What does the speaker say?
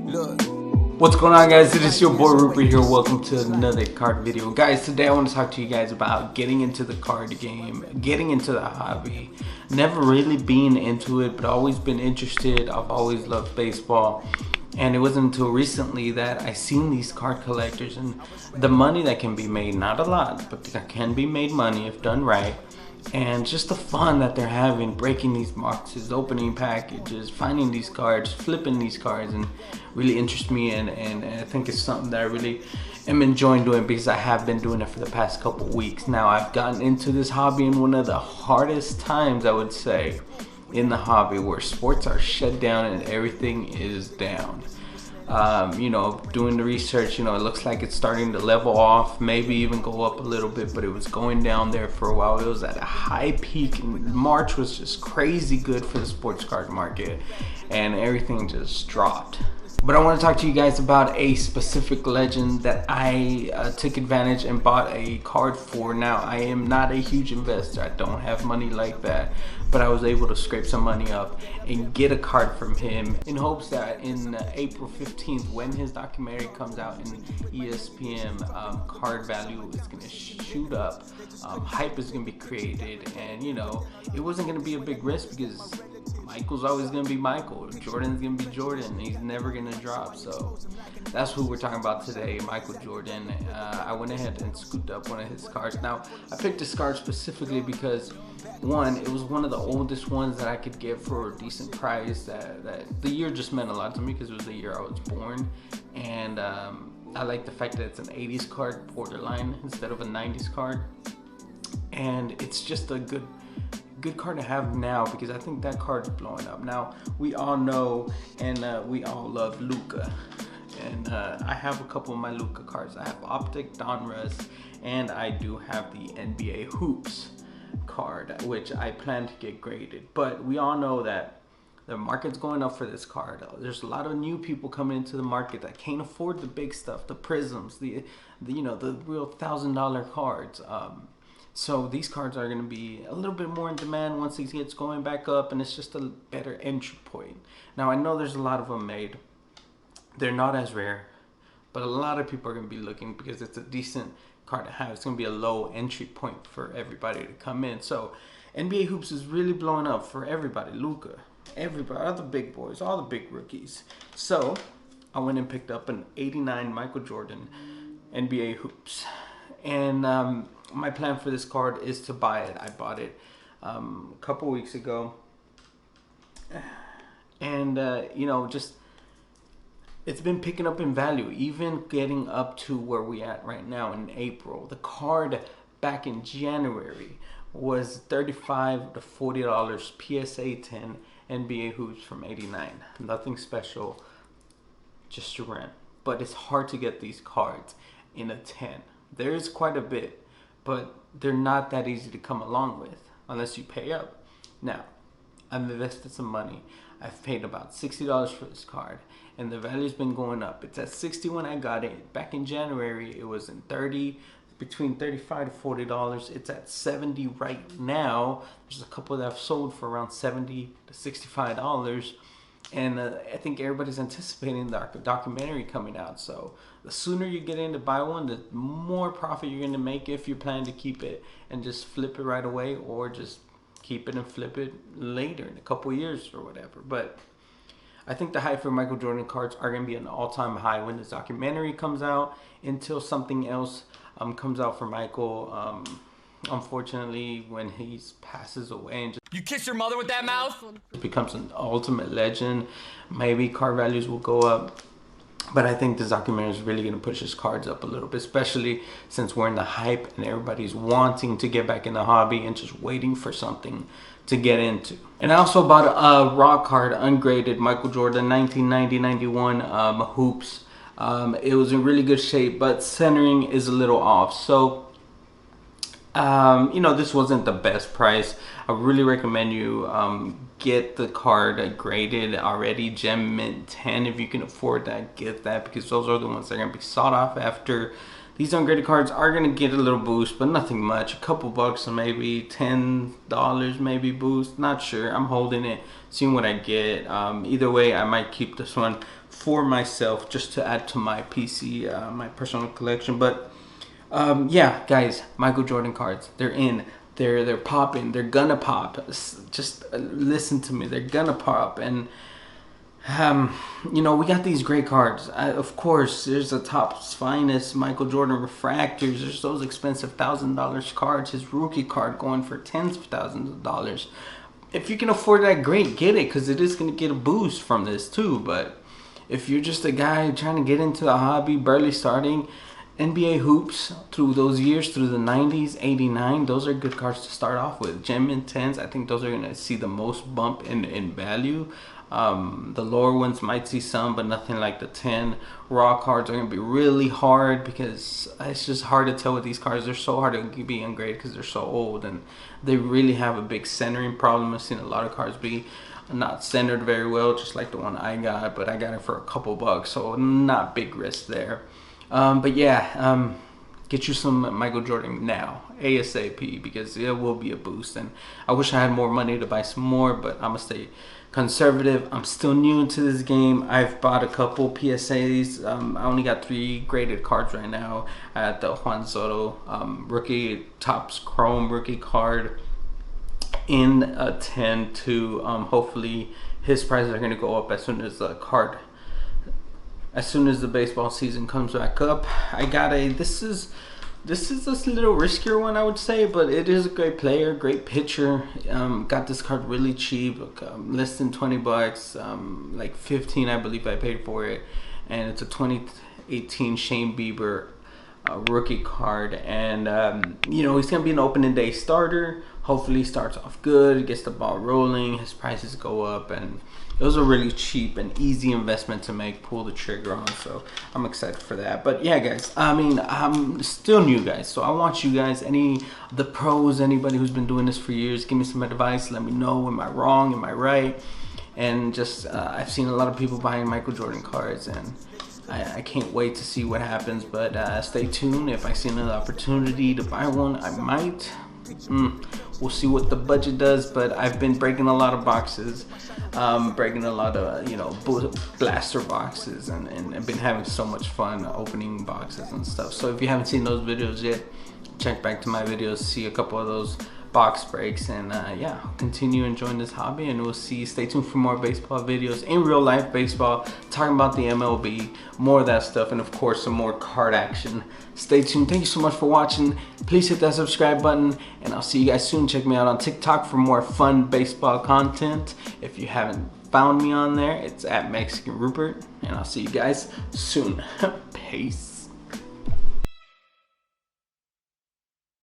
Look. What's going on, guys? It is your boy Rupert here. Welcome to another card video. Guys, today I want to talk to you guys about getting into the card game, getting into the hobby. Never really been into it, but always been interested. I've always loved baseball. And it wasn't until recently that I seen these card collectors and the money that can be made. Not a lot, but that can be made money if done right. And just the fun that they're having, breaking these boxes, opening packages, finding these cards, flipping these cards, and really interests me, and I think it's something that I really am enjoying doing because I have been doing it for the past couple weeks. Now I've gotten into this hobby in one of the hardest times, I would say, in the hobby, where sports are shut down and everything is down. You know, doing the research, you know, it looks like it's starting to level off, maybe even go up a little bit, but it was going down there for a while. It was at a high peak, and March was just crazy good for the sports card market, and everything just dropped. But I want to talk to you guys about a specific legend that I took advantage and bought a card for. Now, I am not a huge investor. I don't have money like that. But I was able to scrape some money up and get a card from him in hopes that in April 15th, when his documentary comes out in ESPN, card value is going to shoot up. Hype is going to be created. And, you know, it wasn't going to be a big risk because Michael's always going to be Michael. Jordan's going to be Jordan. He's never going to drop. So that's who we're talking about today, Michael Jordan. I went ahead and scooped up one of his cards. Now, I picked this card specifically because, one, it was one of the oldest ones that I could get for a decent price. That the year just meant a lot to me because it was the year I was born. And I like the fact that it's an 80s card, borderline, instead of a 90s card. And it's just a good card to have now because I think that card is blowing up. Now, we all know and we all love Luka, and I have a couple of my Luka cards. I have Optic Donruss, and I do have the NBA Hoops card, which I plan to get graded. But we all know that the market's going up for this card. There's a lot of new people coming into the market that can't afford the big stuff, the Prisms, the you know, the real $1,000 cards. So these cards are going to be a little bit more in demand once it gets going back up, and it's just a better entry point. Now, I know there's a lot of them made. They're not as rare, but a lot of people are going to be looking because it's a decent card to have. It's going to be a low entry point for everybody to come in. So NBA Hoops is really blowing up for everybody. Luka, everybody, all the big boys, all the big rookies. So I went and picked up an 89 Michael Jordan NBA Hoops. And my plan for this card is to buy it. I bought it a couple weeks ago, and you know, just it's been picking up in value, even getting up to where we at right now in April. The card back in January was $35 to $40 PSA 10 NBA Hoops from 89. Nothing special, just to rent. But it's hard to get these cards in a 10. There is quite a bit, but they're not that easy to come along with unless you pay up. Now, I've invested some money. I've paid about $60 for this card, and the value's been going up. It's at 60 when I got it. Back in January, it was in 30, between $35 to $40. It's at 70 right now. There's a couple that I've sold for around $70 to $65. And I think everybody's anticipating the documentary coming out. So the sooner you get in to buy one, the more profit you're going to make if you're planning to keep it and just flip it right away, or just keep it and flip it later in a couple years or whatever. But I think the hype for Michael Jordan cards are going to be an all-time high when this documentary comes out, until something else comes out for Michael. Unfortunately, when he passes away and just You kiss your mother with that mouth? becomes an ultimate legend, maybe card values will go up. But I think this documentary is really going to push his cards up a little bit, especially since we're in the hype and everybody's wanting to get back in the hobby and just waiting for something to get into. And I also bought a raw card, ungraded, Michael Jordan 1990-91 Hoops. It was in really good shape, but centering is a little off. So you know, this wasn't the best price. I really recommend you get the card graded already, Gem Mint 10. If you can afford that, get that, because those are the ones that are going to be sought off after These ungraded cards are gonna get a little boost, but nothing much. A couple bucks, or maybe $10 maybe boost. Not sure. I'm holding it, seeing what I get. Either way, I might keep this one for myself just to add to my PC, my personal collection. But yeah, guys, Michael Jordan cards. They're in. They're popping. They're gonna pop. Just listen to me. They're gonna pop. And you know, we got these great cards. Of course, there's the Topps Finest Michael Jordan refractors. There's those expensive $1,000 cards. His rookie card going for tens of thousands of dollars. If you can afford that, great, get it, because it is going to get a boost from this too. But if you're just a guy trying to get into the hobby, barely starting, NBA hoops through those years, through the 90s, 89, those are good cards to start off with. Gem Mint 10s, I think those are going to see the most bump in value. The lower ones might see some, but nothing like the 10. Raw cards are going to be really hard, because it's just hard to tell with these cards. They're so hard to be ungraded because they're so old, and they really have a big centering problem. I've seen a lot of cards be not centered very well, just like the one I got, but I got it for a couple bucks, so not big risk there. But yeah, get you some Michael Jordan now, ASAP, because it will be a boost. And I wish I had more money to buy some more, but I'm gonna stay conservative. I'm still new to this game. I've bought a couple PSAs. I only got 3 graded cards right now. At the Juan Soto rookie Topps Chrome rookie card in a 10-2. Hopefully his prices are gonna go up as soon as the card, as soon as the baseball season comes back up. I got a, this is a little riskier one, I would say, but it is a great player, great pitcher. Got this card really cheap, less than 20 bucks, like 15 I believe I paid for it. And it's a 2018 Shane Bieber rookie card. And you know, he's gonna be an opening day starter. Hopefully he starts off good, gets the ball rolling, his prices go up, and it was a really cheap and easy investment to make, pull the trigger on. So I'm excited for that. But yeah, guys, I mean, I'm still new, guys, so I want you guys, the pros, anybody who's been doing this for years, give me some advice. Let me know, am I wrong, am I right? And just I've seen a lot of people buying Michael Jordan cards, and I can't wait to see what happens. But stay tuned. If I see another opportunity to buy one, I might. We'll see what the budget does, but I've been breaking a lot of boxes, breaking a lot of, you know, blaster boxes, and I've been having so much fun opening boxes and stuff. So if you haven't seen those videos yet, check back to my videos, see a couple of those box breaks, and yeah, continue enjoying this hobby, and we'll see. Stay tuned for more baseball videos, in real life baseball, talking about the MLB, more of that stuff, and of course some more card action. Stay tuned. Thank you so much for watching. Please hit that subscribe button, and I'll see you guys soon. Check me out on TikTok for more fun baseball content. If you haven't found me on there, it's at Mexican Rupert, and I'll see you guys soon. Peace.